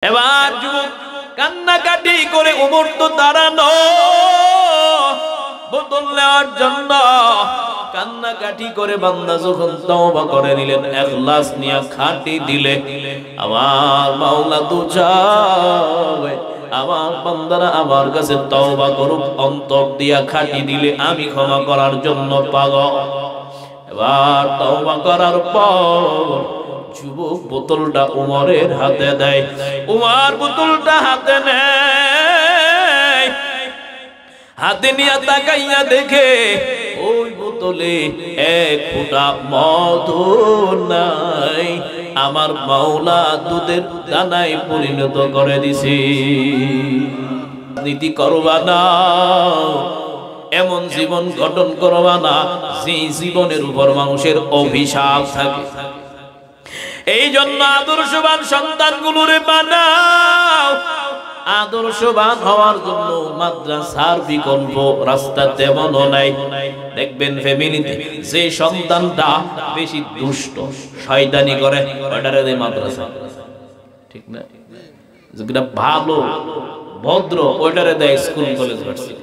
এবার যুবক কান্নাকাটি করে ওমর তো দাঁড়ানো বোতল নেওয়ার জন্য। কান্নাকাটি করে বান্দা যখন তওবা করে নিলেন, ইখলাস নিয়ে খাঁটি দিলে, আমার মাওলা তো চায় আমার বান্দারা আমার কাছে তওবা করুক, অন্তর দিয়া খাঁটি দিলে আমি ক্ষমা করার জন্য পাগল। এবার তওবা করার পর যুবক বোতলটা উমরের হাতে দেয়। উমর বোতলটা হাতে নেয়, হাতে নিয়ে তাকাইয়া দেখে ওই বোতলে এক ফোঁটা মধু নাই, আমার মাওলা দুধের দানায় পরিণত করে দিছে। নীতি করবা না, এমন জীবন গঠন করবা না যে জীবনের উপর মানুষের অভিশাপ থাকে। এই জন্য আদর্শবান সন্তানগুলোরে বানাও। আদর্শবান হওয়ার জন্য মাদ্রাসার বিকল্প রাস্তা তেমনও নাই। দেখবেন ফ্যামিলিতে যে সন্তানটা বেশি দুষ্ট শয়তানি করে ওটারে দেয় মাদ্রাসা, ঠিক না? যেটা ভালো ভদ্র ওটারে দেয় স্কুল কলেজ ভার্সিটি।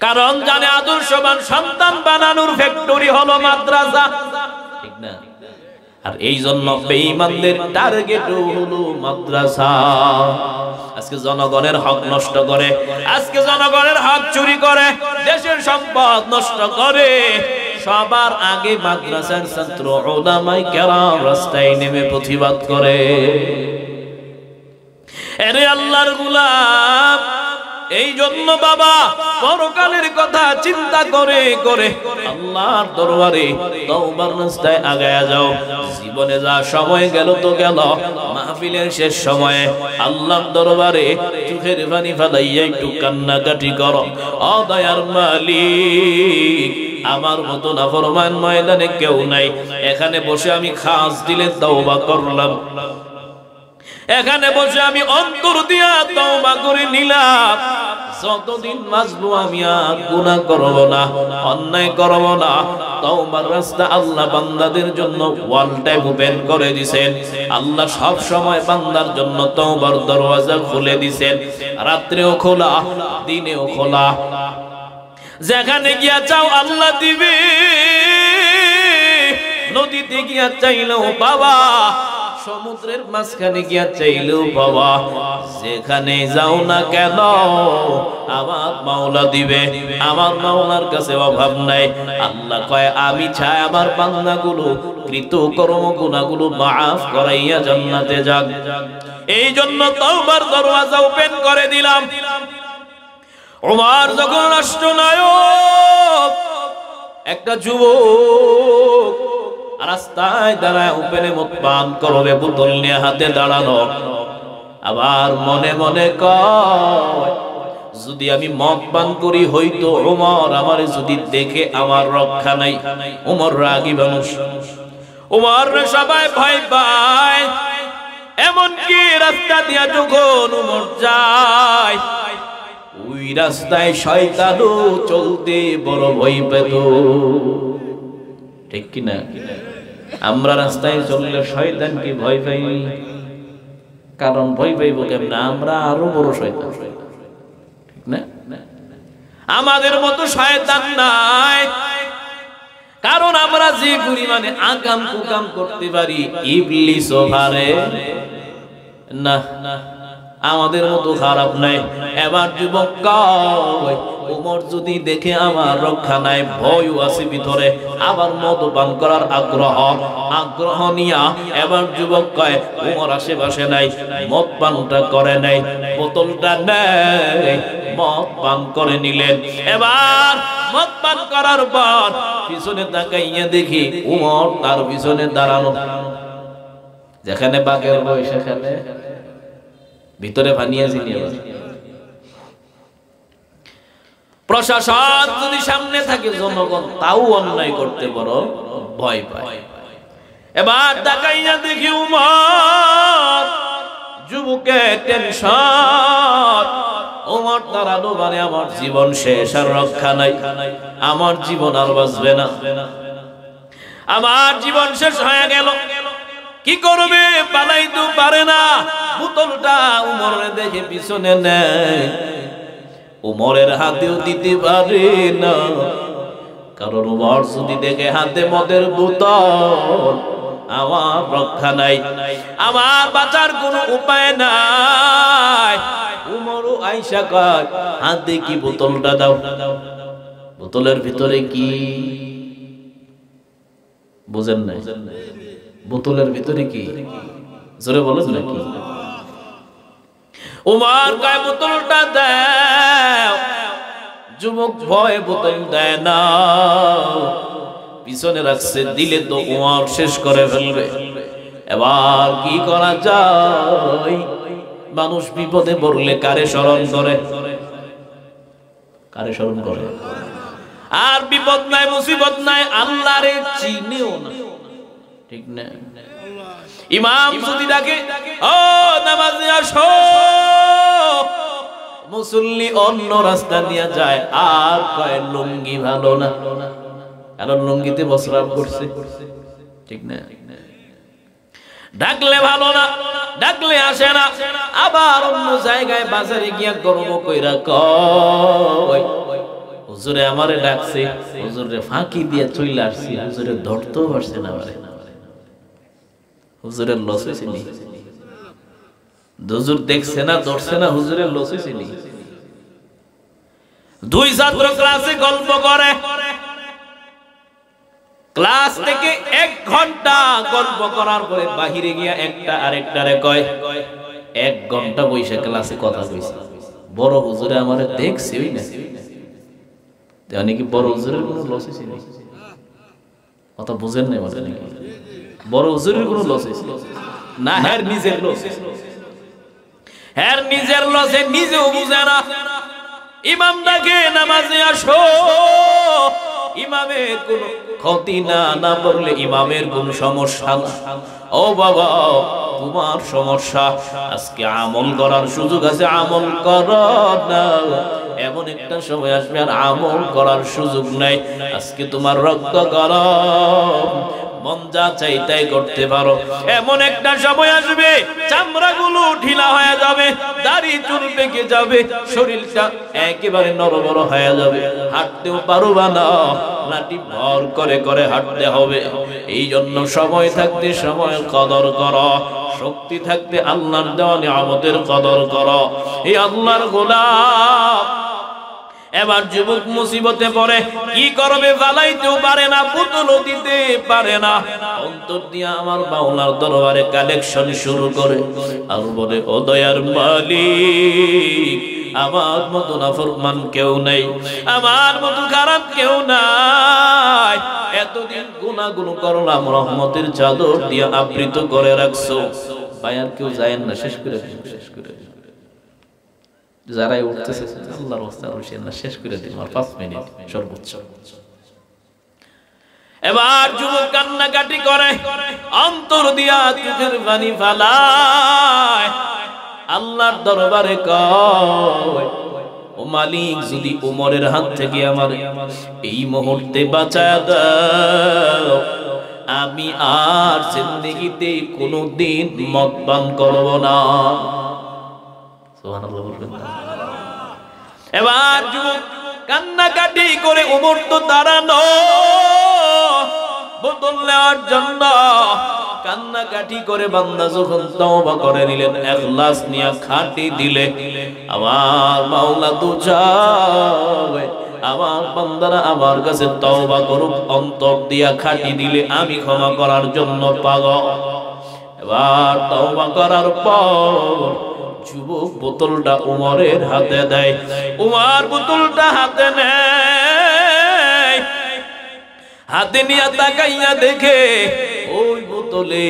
কারণ জানে আদর্শবান সন্তান বানানোর ফ্যাক্টরি হলো মাদ্রাসা, ঠিক না? আর এই জন্য বেঈমানদের টার্গেট হলো মাদ্রাসা। আজকে জনগণের হক নষ্ট করে, আজকে জনগণের হক চুরি করে, দেশের সম্পদ নষ্ট করে। সবার আগে মাদ্রাসার ছাত্র উলামায়ে কেরাম রাস্তায় নেমে প্রতিবাদ করে। আরে আল্লাহর গোলাম, এই জন্য বাবা পরকালের কথা চিন্তা করে করে আল্লাহর দরবারে তওবার রাস্তায় আগায়া যাও। জীবনে যা সময় গেল তো গেল, মাহফিলের শেষ সময়ে আল্লাহর দরবারে চোখের পানি ফেলাইয়া একটু কান্নাকাটি করো। ও দয়ার মালিক, আমার মতো নাফরমান ময়দানে কেউ নাই। এখানে বসে আমি খাস দিলে তওবা করলাম, এখানে বসে আমি অন্তর দিয়া তওবা করে নিলাম। যতদিন বাঁচবো আমি আর গুনাহ করব না, অন্যায় করব না। তওবার রাস্তা আল্লাহ বান্দাদের জন্য ওয়াল টাইম ওপেন করে দিবেন। আল্লাহ সব সময় বান্দার জন্য তওবার দরওয়াজা খুলে দিবেন, রাত্রেও খোলা দিনেও খোলা। যেখানে গিয়া চাও আল্লাহ দিবে, নদীতে গিয়া চাইলেও বাবা, সমুদ্রের মাঝখানে গিয়া চাইলেও বাবা, যেখানে যাও না কেন আমার মাওলা দিবে। আমার মাওলার কাছে অভাব নাই। আল্লাহ কয় আমি চাই আমার বান্দাগুলো কৃতকর্ম গুনাহগুলো মাফ করাইয়া জান্নাতে যাক। এই জন্য তওবার দরওয়াজা ওপেন করে দিলাম। ওমর যখন রাষ্ট্রনায়ক, একটা যুবক রাস্তায় দাঁড়ায় ওপেনে মদ পান করবে, বোতল নিয়ে হাতে দাঁড়ানো। আবার মনে মনে কয় যদি আমি মদ পান করি হয়তো ওমর আমারে যদি দেখে আমার রক্ষা নাই। ওমর রাগী মানুষ, ওমর সবাই ভয় পায়। এমনকি রাস্তা দিয়া যখন ওমর যায়, ওই রাস্তায় শয়তানও চলতে বড় ভয় পেত, ঠিক কিনা? আমরা রাস্তায় চললে শয়তানকে ভয় পাই, কারণ ভয় পাইব কেমন? আমরা আরো বড় শয়তান, ঠিক না? আমাদের মতো শয়তান নাই, কারণ আমরা যে পরিমাণে আকাম কুকাম করতে পারি ইবলিসও পারে না। আমাদের মতো খারাপ নাই। এবার যুবক কয় ওমর যদি দেখে আমার রক্ষা নাই, ভয়ও আছে ভিতরে, আবার মদ পান করার আগ্রহ নিয়া এবার যুবক কয় ওমর আশেপাশে নাই, মদ পানটা করে নাই, বোতলটা নেই, মদ পান করে নিলেন। এবার মদ পান করার পর পিছনে তাকাইয়া দেখি ওমর তার পিছনে দাঁড়ানো। যেখানে বাঘের ভয় সেখানে ভিতরে বানিয়েছি। প্রশাসন যদি সামনে থাকে, জনগণ তাও অন্যায় করতে বড় ভয় পায়। এবার তাকাইয়া দেখি ওমর, যুবকের টেনশন। ওমর দাঁড়ানো মানে আমার জীবন শেষ, আর রক্ষা নাই, আমার জীবন আর বাঁচবে না, আমার জীবন শেষ হয়ে গেল। কি করবে? পালাইতে পারে না। বোতলটা উমরের দেখে পিছনে নেয়, উমরের হাতেও দিতে পারে না, কারণ উমর যদি দেখে হাতে মদের বোতল, আমার রক্ষা নাই, আমার বাঁচার কোনো উপায় নাই। উমরও আইসা কয়, হাতে কি বোতলটা দাও। বোতলের ভিতরে কি বুঝেন নাই? বোতলের ভিতরে কি জোরে বলেন নাকি? উমর কয় বোতলটা দাও। যুবক ভয়ে বোতল দেয় না, পিছনে রাখছে, দিলে তো উমর শেষ করে ফেলবে। এবার কি করা যায়? মানুষ বিপদে পড়লে কারে স্মরণ করে? কারে স্মরণ করে? আর বিপদ নাই, মুসিবত নাই, আল্লাহরে চিনেও না, ঠিক না? ইমাম যদি ডাকে, ও নামাজে আসো, মুসল্লি অন্য রাস্তা দিয়ে যায়, আর কয় লুঙ্গি ভালো না, কারণ লুঙ্গিতে বসরাম করছে, ঠিক না? ডাকলে ভালো না, ডাকলে আসে না। আবার অন্য জায়গায় বাজারে গিয়া গরম কইরা কয়, হুজুরে আমারে ডাকছে, হুজুরে ফাঁকি দিয়া চলে আসছি, হুজুরে ধরতেও পারছে না, হুজুরের লস হয়েছে নি? হুজুর দেখছে না, ধরছে না, হুজুরের লস হয়েছে নি? দুই ছাত্র ক্লাসে গল্প করে, ক্লাস থেকে 1 ঘন্টা গল্প করার পরে বাহিরে গিয়া একটা আরেকটারে কয়, 1 ঘন্টা বসে ক্লাসে কথা কইছে, বড় হুজুরে আমারে দেখছে ওই না, জানি কি বড় হুজুরের কোনো লস হয়েছে নি? কথা বুঝেন নাই মানে নাকি? বড় হুজুরের কোনো লস হয়েছে না, হ্যার নিজের লস, হ্যার নিজের লসে নিজেও বুঝে না। ইমাম ডাকে নামাজে আসো, ইমামের কোন ক্ষতি না পড়লে ইমামের কোন সমস্যা না। ও বাবা, তোমার সমস্যা, আজকে আমল করার সুযোগ আছে, আমল করো না। এমন একটা সময় আসবে আর আমল করার সুযোগ নাই। আজকে তোমার রক্ত গরম, মন যা চাই তাই করতে পারো। এমন একটা সময় আসবে চামড়াগুলো ঢিলা হয়ে যাবে, দাড়ি চুল পেকে যাবে, শরীরটা একেবারে নরবর হয়ে যাবে, হাঁটতেও পারবা না, লাঠি ভর করে করে হাঁটতে হবে। এই জন্য সময় থাকতে সময়ের কদর করো, শক্তি থাকতে আল্লাহর দেওয়া নিয়ামতের কদর করো। এই আল্লাহর গোলাম এবার যুবক মুসিবতে পড়ে, কি করবে? ফালাইতেও পারে না, পুতুলও দিতে পারে না। অন্তর দিয়া আমার মাওলার দরবারে কালেকশন শুরু করে আর বলে, ও দয়ার মালিক, আমার মতো নাফরমান কেউ নেই, আমার মতো খারাপ কেউ নাই। এতদিন গুনাহগুলো করলাম, রহমতের চাদর দিয়া আবৃত করে রাখছো। বায়ার কেউ যায় না, শেষ করে শেষ করে যারাই উঠতেছে আল্লাহর রাস্তায় বসেন না, শেষ করে দিন, 5 মিনিট সর্বোচ্চ। এবার যুবক কান্নাকাটি করে, অন্তর দিয়া চোখের পানি ফালায়, আল্লাহর দরবারে কয়, ও মালিক, যদি উমরের হাত থেকে আমার এই মুহূর্তে বাঁচায় দাও, আমি আর জিন্দেগিতে কোনোদিন মদ পান করব না। সুবহানাল্লাহ বলবেন না? এবার যুবক কান্নাকাটি করে, উমর তো দাঁড়ানো বোতল নেওয়ার জন্য, কান্নাকাটি করে বান্দা যখন তওবা করে নিলেন, ইখলাস নিয়ে খাটি দিলে, আমার মাওলা তো চায় আমার বান্দারা আমার কাছে তওবা করুক, অন্তর দিয়া খাটি দিলে আমি ক্ষমা করার জন্য পাগল। এবার তওবা করার পর যুবক বোতলটা উমরের হাতে দেয়, উমর বোতলটা হাতে নেয়, হাতে নিয়ে তাকাইয়া দেখে ওই বোতলে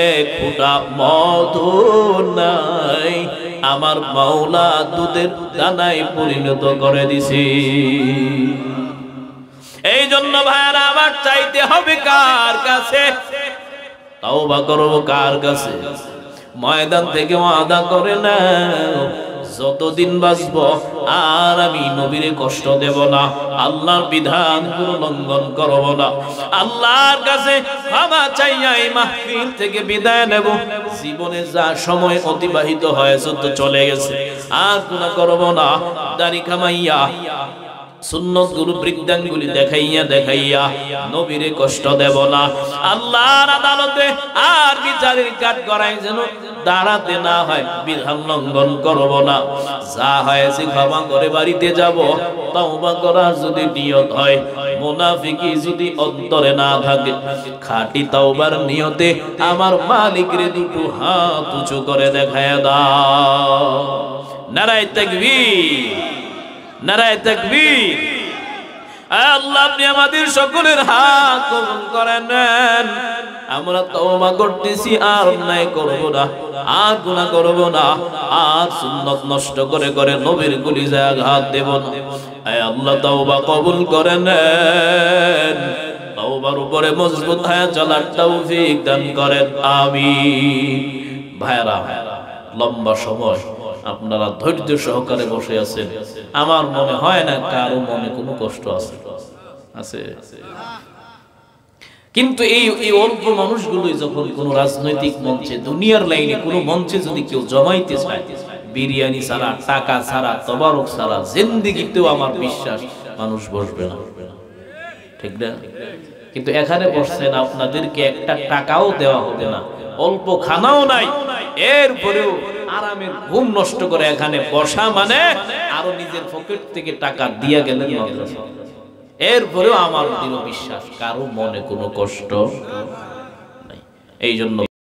1 ফোঁটা মধু নাই, আমার মাওলা দুধের দানায় পরিণত করে দিছে। এই জন্য ভাইরা আমার চাইতে হবে কার কাছে? তওবা করব কার কাছে? ময়দান থেকে ওয়াদা করে নাও, যতদিন বাঁচবো আর আমি নবীরে কষ্ট দেব না, আল্লাহর বিধানগুলো লঙ্ঘন করব না। আল্লাহর কাছে ক্ষমা চাইয়া এই মাহফিল থেকে বিদায় নেব। জীবনে যা সময় অতিবাহিত হয়েছে তো চলে গেছে, আর গুনাহ করব না। দাড়ি কামাইয়া সুন্নত গুরু বৃদ্ধাঙ্গুলি দেখাইয়া নবীরে কষ্ট দেব না। আল্লাহর আদালতে আর বিচারের কাঠ গড়াই যেন দাঁড়াতে না হয়, বিধান লঙ্ঘন করব না। যা হয়েছে ক্ষমা করে বাড়িতে যাব। তওবা করার যদি নিয়ত হয়, মুনাফিকি যদি অন্তরে না থাকে, খাঁটি তওবার নিয়তে আমার মালিকরে দুটো হাত উঁচু করে দেখায় দাও। নারায়ে তাকবীর, নারায়ে তাকবীর। আল্লাহ আপনি আমাদের সকলের হাত কবুল করে নেন। আমরা তওবা করতেছি, আর অন্যায় করব না, আর গুনাহ করব না, আর সুন্নাত নষ্ট করে নবীর কলিজায় আঘাত দেব না। আয় আল্লাহ তওবা কবুল করে নেন। তওবার উপরে মজবুত হয়ে চলার তৌফিক দান করেন, আমিন। ভাইরা, লম্বা সময় আপনারা ধৈর্য সহকারে বসে আছেন। আমার মনে হয় না কারো মনে কোনো কষ্ট আছে, কিন্তু এই অল্প মানুষগুলোই যখন কোন রাজনৈতিক মঞ্চে, দুনিয়ার লাইনে কোন মঞ্চে যদি কেউ জমাইতে চায়, বিরিয়ানি ছাড়া, টাকা ছাড়া, তবারক ছাড়া জিন্দেগিতেও আমার বিশ্বাস মানুষ বসবে না, ঠিক না? কিন্তু এখানে বসছেন, আপনাদেরকে একটা টাকাও দেওয়া হবে না, অল্প খানাও নাই, এরপরেও আরামের ঘুম নষ্ট করে এখানে বসা মানে আরো নিজের পকেট থেকে টাকা দিয়া গেলেন মাদ্রাসা। এরপরেও আমার দৃঢ় বিশ্বাস কারো মনে কোনো কষ্ট নাই। এই জন্য